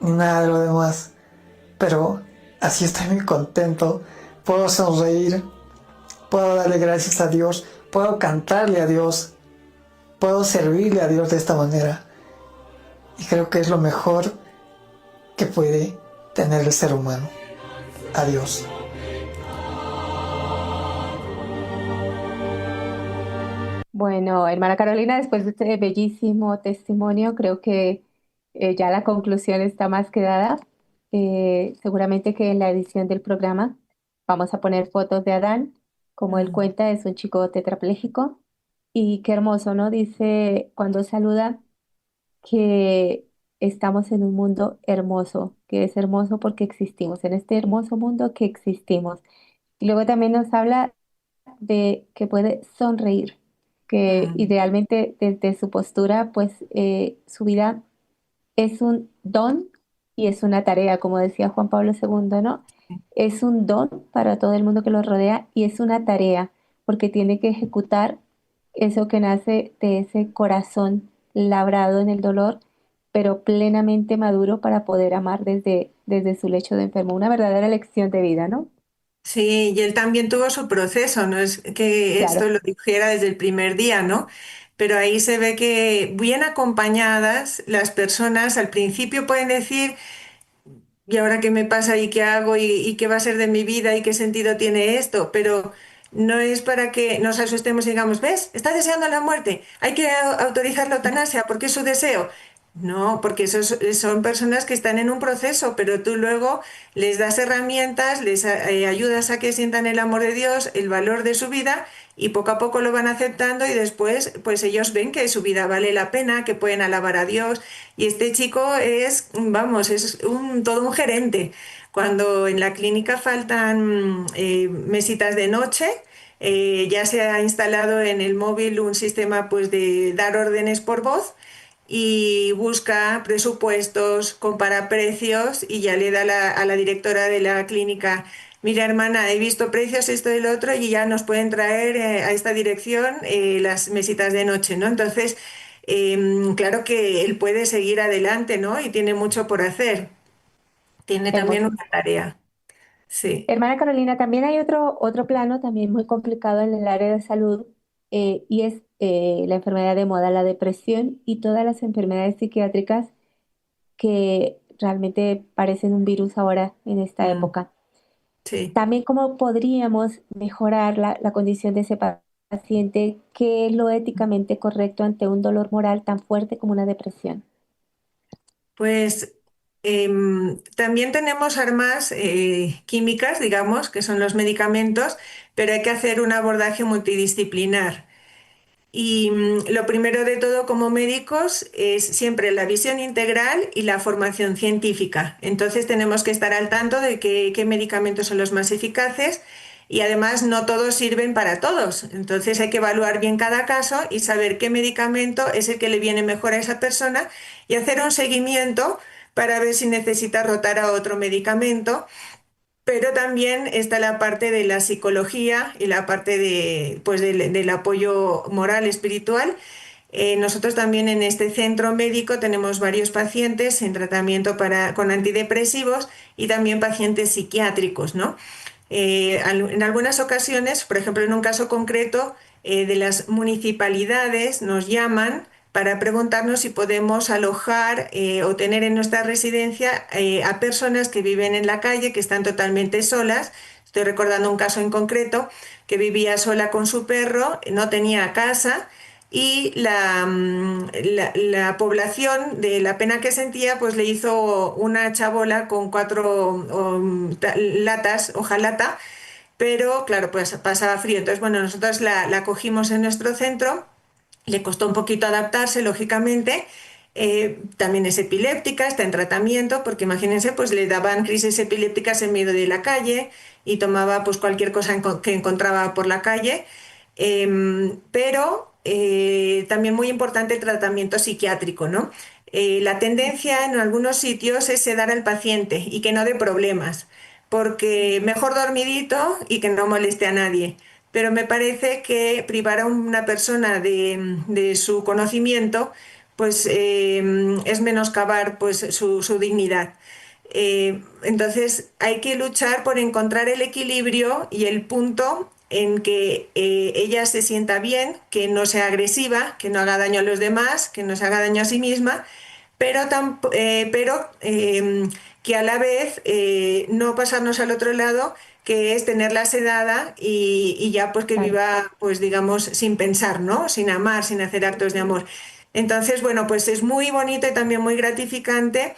ni nada de lo demás, pero así estoy muy contento, puedo sonreír, puedo darle gracias a Dios, puedo cantarle a Dios, puedo servirle a Dios de esta manera, y creo que es lo mejor que puede tener el ser humano. Adiós. Bueno, hermana Carolina, después de este bellísimo testimonio, creo que ya la conclusión está más que dada. Seguramente que en la edición del programa vamos a poner fotos de Adán. Como él cuenta, es un chico tetrapléjico. Y qué hermoso, ¿no? Dice cuando saluda que estamos en un mundo hermoso, que es hermoso porque existimos, en este hermoso mundo que existimos. Y luego también nos habla de que puede sonreír, que idealmente desde su postura, pues su vida es un don y es una tarea, como decía Juan Pablo II, ¿no? Es un don para todo el mundo que lo rodea y es una tarea, porque tiene que ejecutar eso que nace de ese corazón labrado en el dolor, pero plenamente maduro para poder amar desde su lecho de enfermo. Una verdadera lección de vida, ¿no? Sí, y él también tuvo su proceso, no es que esto Claro. lo dijera desde el primer día, ¿no? Pero ahí se ve que bien acompañadas las personas al principio pueden decir, ¿y ahora qué me pasa y qué hago y qué va a ser de mi vida y qué sentido tiene esto? Pero no es para que nos asustemos y digamos, ¿ves? Está deseando la muerte, hay que autorizar la eutanasia porque es su deseo. No, porque son personas que están en un proceso, pero tú luego les das herramientas, les ayudas a que sientan el amor de Dios, el valor de su vida y poco a poco lo van aceptando y después pues ellos ven que su vida vale la pena, que pueden alabar a Dios y este chico es, vamos, todo un gerente. Cuando en la clínica faltan mesitas de noche, ya se ha instalado en el móvil un sistema pues de dar órdenes por voz y busca presupuestos, compara precios y ya le da a la directora de la clínica, mira hermana, he visto precios esto y lo otro y ya nos pueden traer a esta dirección las mesitas de noche, ¿no? Entonces, claro que él puede seguir adelante, ¿no? Y tiene mucho por hacer. Tiene también Hermoso. una tarea. Sí. Hermana Carolina, también hay otro plano también muy complicado en el área de salud y es la enfermedad de moda, la depresión y todas las enfermedades psiquiátricas que realmente parecen un virus ahora en esta Mm, época. sí. También cómo podríamos mejorar la condición de ese paciente, qué es lo éticamente correcto ante un dolor moral tan fuerte como una depresión. Pues también tenemos armas químicas, digamos, que son los medicamentos, pero hay que hacer un abordaje multidisciplinar. Y lo primero de todo como médicos es siempre la visión integral y la formación científica. Entonces tenemos que estar al tanto de qué medicamentos son los más eficaces y además no todos sirven para todos. Entonces hay que evaluar bien cada caso y saber qué medicamento es el que le viene mejor a esa persona y hacer un seguimiento para ver si necesita rotar a otro medicamento, pero también está la parte de la psicología y la parte pues del apoyo moral, espiritual. Nosotros también en este centro médico tenemos varios pacientes en tratamiento con antidepresivos y también pacientes psiquiátricos, ¿no? En algunas ocasiones, por ejemplo, en un caso concreto, de las municipalidades nos llaman para preguntarnos si podemos alojar o tener en nuestra residencia a personas que viven en la calle, que están totalmente solas. Estoy recordando un caso en concreto que vivía sola con su perro, no tenía casa y la población de la pena que sentía pues le hizo una chabola con cuatro latas, hojalata, pero claro, pues pasaba frío. Entonces, bueno, nosotros la cogimos en nuestro centro, le costó un poquito adaptarse, lógicamente. También es epiléptica, está en tratamiento, porque imagínense, pues le daban crisis epilépticas en medio de la calle y tomaba pues cualquier cosa que encontraba por la calle. Pero también muy importante el tratamiento psiquiátrico, ¿no? La tendencia en algunos sitios es sedar al paciente y que no dé problemas, porque mejor dormidito y que no moleste a nadie. Pero me parece que privar a una persona de su conocimiento, pues es menoscabar pues, su dignidad. Entonces hay que luchar por encontrar el equilibrio y el punto en que ella se sienta bien, que no sea agresiva, que no haga daño a los demás, que no se haga daño a sí misma, pero que a la vez no pasarnos al otro lado, que es tenerla sedada y ya pues que Claro. viva, pues digamos, sin pensar, ¿no? Sin amar, sin hacer actos de amor. Entonces, bueno, pues es muy bonito y también muy gratificante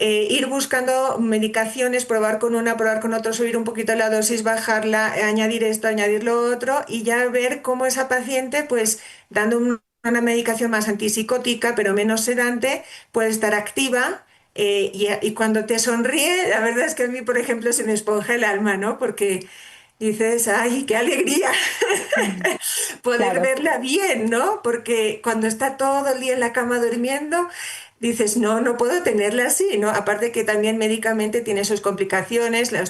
ir buscando medicaciones, probar con una, probar con otra, subir un poquito la dosis, bajarla, añadir esto, añadir lo otro y ya ver cómo esa paciente, pues dando una medicación más antipsicótica, pero menos sedante, puede estar activa. Y cuando te sonríe, la verdad es que a mí, por ejemplo, se me esponja el alma, ¿no? Porque dices, ay, qué alegría Mm. poder Claro, verla bien, ¿no? Porque cuando está todo el día en la cama durmiendo, dices, no, no puedo tenerla así, ¿no? Aparte que también médicamente tiene sus complicaciones, la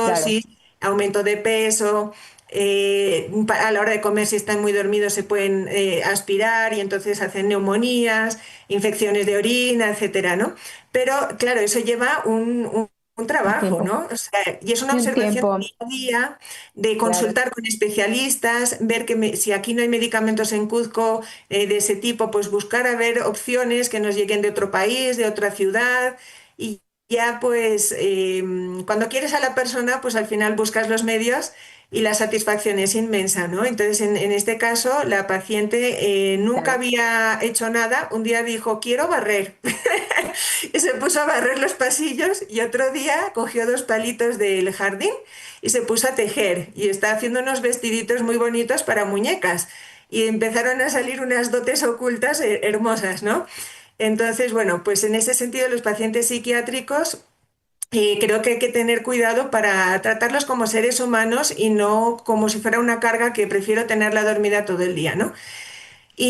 claro. osteoporosis, aumento de peso, a la hora de comer si están muy dormidos se pueden aspirar y entonces hacen neumonías, infecciones de orina, etcétera, ¿no? Pero claro, eso lleva un Un trabajo, tiempo. ¿no? O sea, y es una Y un observación tiempo, día a día de claro. consultar con especialistas, ver que si aquí no hay medicamentos en Cuzco de ese tipo, pues buscar a ver opciones que nos lleguen de otro país, de otra ciudad. ya pues cuando quieres a la persona, pues al final buscas los medios y la satisfacción es inmensa, ¿no? Entonces, en este caso, la paciente nunca Claro. había hecho nada. Un día dijo, quiero barrer. Y se puso a barrer los pasillos y otro día cogió dos palitos del jardín y se puso a tejer y está haciendo unos vestiditos muy bonitos para muñecas. Y empezaron a salir unas dotes ocultas hermosas, ¿no? Entonces, bueno, pues en ese sentido los pacientes psiquiátricos creo que hay que tener cuidado para tratarlos como seres humanos y no como si fuera una carga que prefiero tenerla dormida todo el día, ¿no?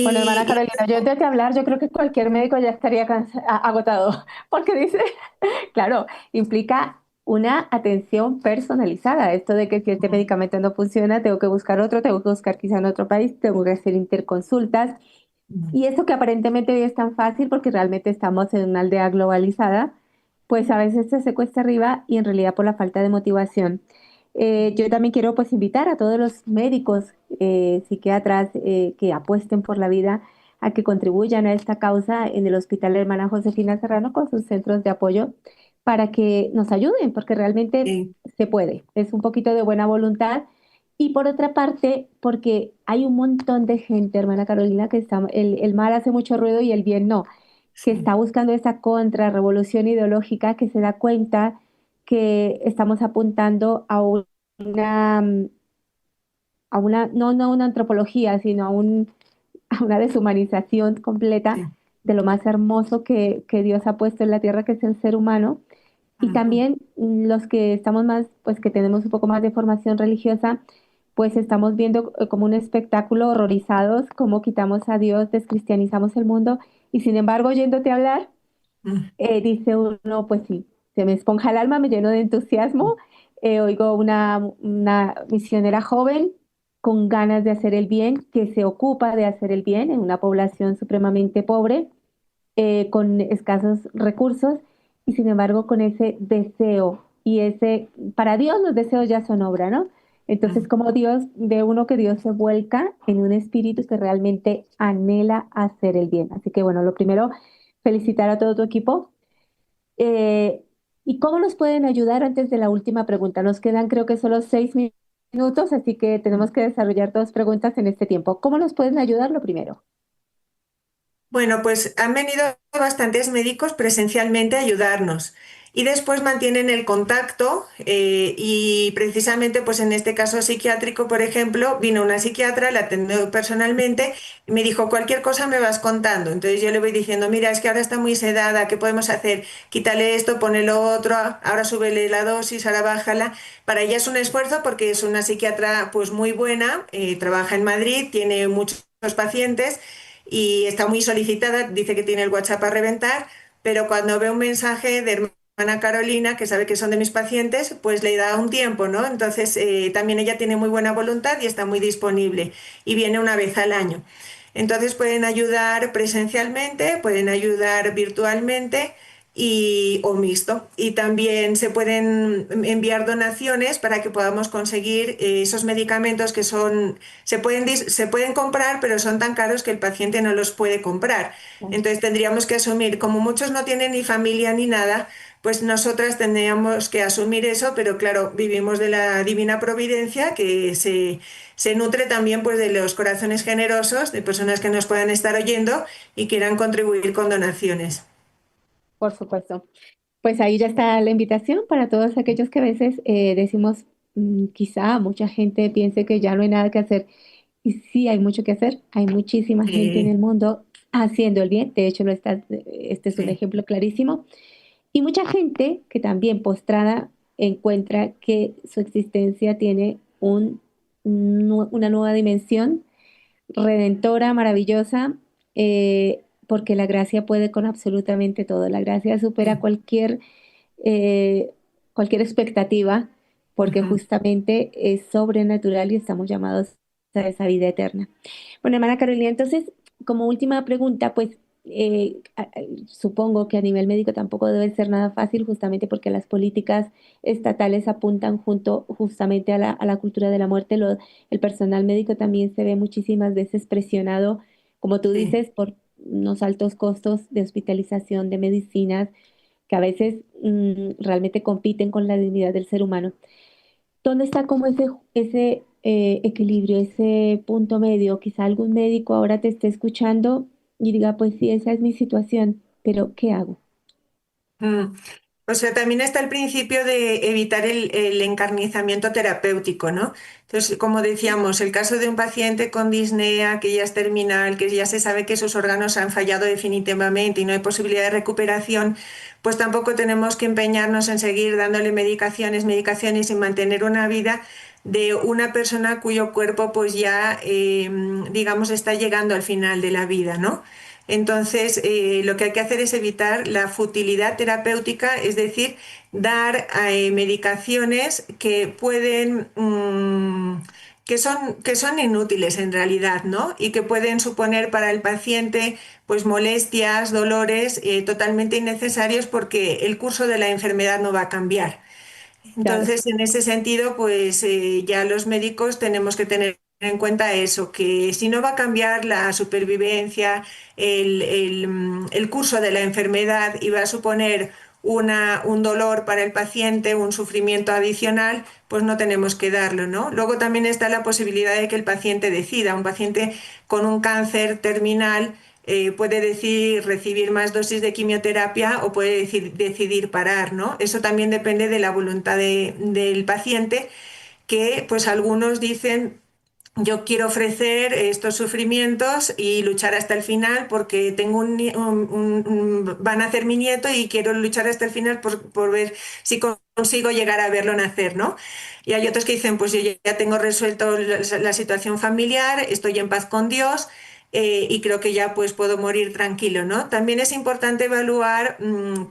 Bueno, hermana Y, Carolina, yo antes de hablar, yo creo que cualquier médico ya estaría agotado, porque dice, claro, implica una atención personalizada. Esto de que si este medicamento no funciona, tengo que buscar otro, tengo que buscar quizá en otro país, tengo que hacer interconsultas. Y eso que aparentemente hoy es tan fácil porque realmente estamos en una aldea globalizada, pues a veces se cuesta arriba y en realidad por la falta de motivación. Yo también quiero pues invitar a todos los médicos, psiquiatras que apuesten por la vida a que contribuyan a esta causa en el Hospital Hermana Josefina Serrano con sus centros de apoyo para que nos ayuden, porque realmente y- se puede. Es un poquito de buena voluntad y por otra parte, porque hay un montón de gente, hermana Carolina, que está, el mal hace mucho ruido y el bien no, que sí, está buscando esa contrarrevolución ideológica, que se da cuenta que estamos apuntando una, no a una antropología, sino a una deshumanización completa sí. de lo más hermoso que Dios ha puesto en la tierra, que es el ser humano. Y Ujú. también los que estamos más, pues que tenemos un poco más de formación religiosa, pues estamos viendo como un espectáculo horrorizados, cómo quitamos a Dios, descristianizamos el mundo y sin embargo, oyéndote hablar, Mm, dice uno, pues sí, se me esponja el alma, me lleno de entusiasmo, oigo una misionera joven con ganas de hacer el bien, que se ocupa de hacer el bien en una población supremamente pobre con escasos recursos y sin embargo con ese deseo y para Dios los deseos ya son obra, ¿no? Entonces mm. como Dios, ve uno que Dios se vuelca en un espíritu que realmente anhela hacer el bien. Así que bueno, lo primero, felicitar a todo tu equipo. Eh, ¿Y cómo nos pueden ayudar antes de la última pregunta? Nos quedan creo que solo 6 minutos, así que tenemos que desarrollar 2 preguntas en este tiempo. ¿Cómo nos pueden ayudar lo primero? Bueno, pues han venido bastantes médicos presencialmente a ayudarnos y después mantienen el contacto y precisamente pues en este caso psiquiátrico, por ejemplo, vino una psiquiatra, la atendió personalmente y me dijo cualquier cosa me vas contando. Entonces yo le voy diciendo, mira, es que ahora está muy sedada, ¿qué podemos hacer? Quítale esto, ponle lo otro, ahora súbele la dosis, ahora bájala. Para ella es un esfuerzo porque es una psiquiatra pues muy buena, trabaja en Madrid, tiene muchos pacientes y está muy solicitada, dice que tiene el WhatsApp a reventar, pero cuando ve un mensaje de hermana Carolina, que sabe que son de mis pacientes, pues le da un tiempo, ¿no? Entonces también ella tiene muy buena voluntad y está muy disponible y viene una vez al año. Entonces pueden ayudar presencialmente, pueden ayudar virtualmente o mixto. Y también se pueden enviar donaciones para que podamos conseguir esos medicamentos que se pueden comprar, pero son tan caros que el paciente no los puede comprar. Entonces tendríamos que asumir, como muchos no tienen ni familia ni nada, pues nosotras tendríamos que asumir eso, pero claro, vivimos de la divina providencia que se nutre también pues de los corazones generosos, de personas que nos puedan estar oyendo y quieran contribuir con donaciones. Por supuesto. Pues ahí ya está la invitación para todos aquellos que a veces decimos, quizá mucha gente piense que ya no hay nada que hacer. Y sí hay mucho que hacer. Hay muchísima gente en Sí, el mundo haciendo el bien. De hecho, este es un sí, ejemplo clarísimo. Y mucha gente que también postrada encuentra que su existencia tiene una nueva dimensión redentora, maravillosa, porque la gracia puede con absolutamente todo. La gracia supera sí. eh, cualquier expectativa, porque Ujú. justamente es sobrenatural y estamos llamados a esa vida eterna. Bueno, hermana Carolina, entonces, como última pregunta, pues supongo que a nivel médico tampoco debe ser nada fácil, justamente porque las políticas estatales apuntan justamente a la cultura de la muerte. El personal médico también se ve muchísimas veces presionado, como tú Sí, dices, por unos altos costos de hospitalización, de medicinas que a veces realmente compiten con la dignidad del ser humano. ¿Dónde está como ese equilibrio, ese punto medio? Quizá algún médico ahora te esté escuchando y diga, pues sí, esa es mi situación, pero ¿qué hago? Mm. O sea, también está el principio de evitar el encarnizamiento terapéutico, ¿no? Entonces, como decíamos, el caso de un paciente con disnea que ya es terminal, que ya se sabe que sus órganos han fallado definitivamente y no hay posibilidad de recuperación, pues tampoco tenemos que empeñarnos en seguir dándole medicaciones y mantener una vida de una persona cuyo cuerpo pues ya, digamos, está llegando al final de la vida, ¿no? Entonces, lo que hay que hacer es evitar la futilidad terapéutica, es decir, dar medicaciones que pueden, que son inútiles en realidad, ¿no? Y que pueden suponer para el paciente pues molestias, dolores totalmente innecesarios porque el curso de la enfermedad no va a cambiar. Claro, Entonces, en ese sentido, pues ya los médicos tenemos que tener en cuenta eso, que si no va a cambiar la supervivencia, el curso de la enfermedad y va a suponer un dolor para el paciente, un sufrimiento adicional, pues no tenemos que darlo, ¿no? Luego también está la posibilidad de que el paciente decida. Un paciente con un cáncer terminal puede decidir recibir más dosis de quimioterapia o puede decidir parar, ¿no? Eso también depende de la voluntad del paciente, que pues algunos dicen yo quiero ofrecer estos sufrimientos y luchar hasta el final porque tengo van a nacer mi nieto y quiero luchar hasta el final por ver si consigo llegar a verlo nacer, ¿no? Y hay otros que dicen, pues yo ya tengo resuelto la situación familiar, estoy en paz con Dios. Y creo que ya pues puedo morir tranquilo, ¿no? También es importante evaluar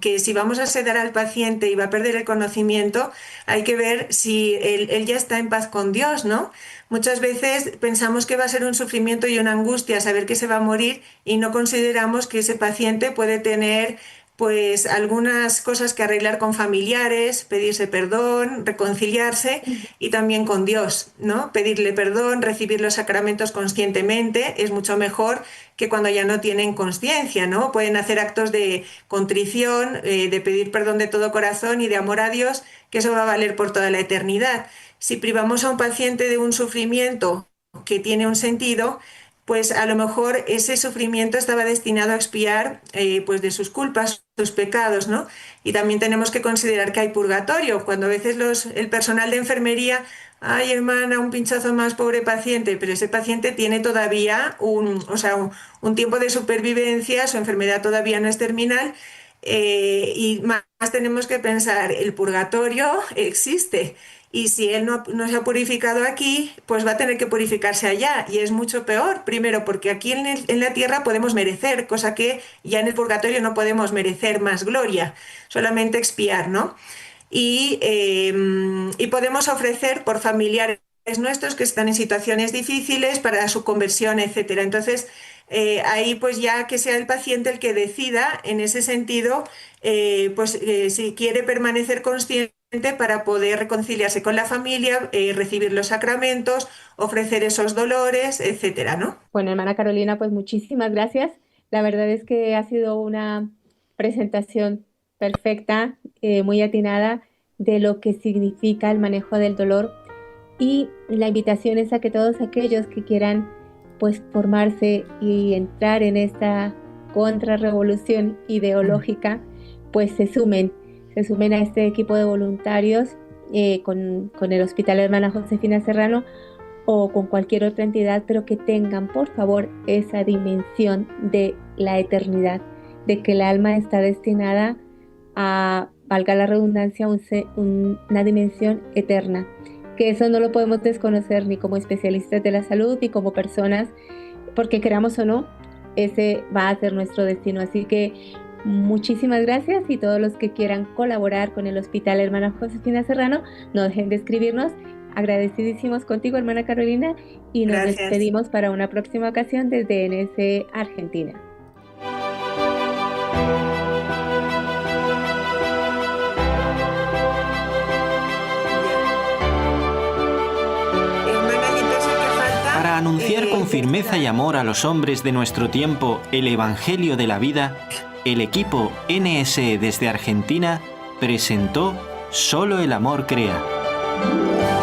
que si vamos a sedar al paciente y va a perder el conocimiento, hay que ver si él ya está en paz con Dios, ¿no? Muchas veces pensamos que va a ser un sufrimiento y una angustia saber que se va a morir y no consideramos que ese paciente puede tener pues algunas cosas que arreglar con familiares, pedirse perdón, reconciliarse y también con Dios, ¿no? Pedirle perdón, recibir los sacramentos conscientemente es mucho mejor que cuando ya no tienen conciencia, ¿no? Pueden hacer actos de contrición, de pedir perdón de todo corazón y de amor a Dios, que eso va a valer por toda la eternidad. Si privamos a un paciente de un sufrimiento que tiene un sentido, pues a lo mejor ese sufrimiento estaba destinado a expiar pues de sus culpas, sus pecados, ¿no? Y también tenemos que considerar que hay purgatorio, cuando a veces el personal de enfermería, ay hermana, un pinchazo más, pobre paciente, pero ese paciente tiene todavía o sea, un tiempo de supervivencia, su enfermedad todavía no es terminal. Y más tenemos que pensar, el purgatorio existe y si él no se ha purificado aquí, pues va a tener que purificarse allá y es mucho peor. Primero, porque aquí en la tierra podemos merecer, cosa que ya en el purgatorio no podemos merecer más gloria, solamente expiar, ¿no? Y podemos ofrecer por familiares nuestros que están en situaciones difíciles para su conversión, etcétera. Entonces, ahí pues ya que sea el paciente el que decida en ese sentido, si quiere permanecer consciente para poder reconciliarse con la familia, recibir los sacramentos, ofrecer esos dolores, etcétera, ¿no? bueno, hermana Carolina, pues muchísimas gracias. La verdad es que ha sido una presentación perfecta, muy atinada de lo que significa el manejo del dolor y la invitación es a que todos aquellos que quieran pues formarse y entrar en esta contrarrevolución ideológica, pues se sumen a este equipo de voluntarios con el Hospital Hermana Josefina Serrano o con cualquier otra entidad, pero que tengan por favor esa dimensión de la eternidad, de que el alma está destinada a, valga la redundancia, una dimensión eterna, que eso no lo podemos desconocer ni como especialistas de la salud ni como personas, porque queramos o no, ese va a ser nuestro destino. Así que muchísimas gracias y todos los que quieran colaborar con el Hospital Hermana Josefina Serrano, no dejen de escribirnos. Agradecidísimos contigo, hermana Carolina, y nos Gracias. despedimos para una próxima ocasión desde NS Argentina. Hermana, ¿y entonces qué falta? Para anunciar con firmeza y amor a los hombres de nuestro tiempo el Evangelio de la vida, el equipo NSE desde Argentina presentó Solo el amor crea.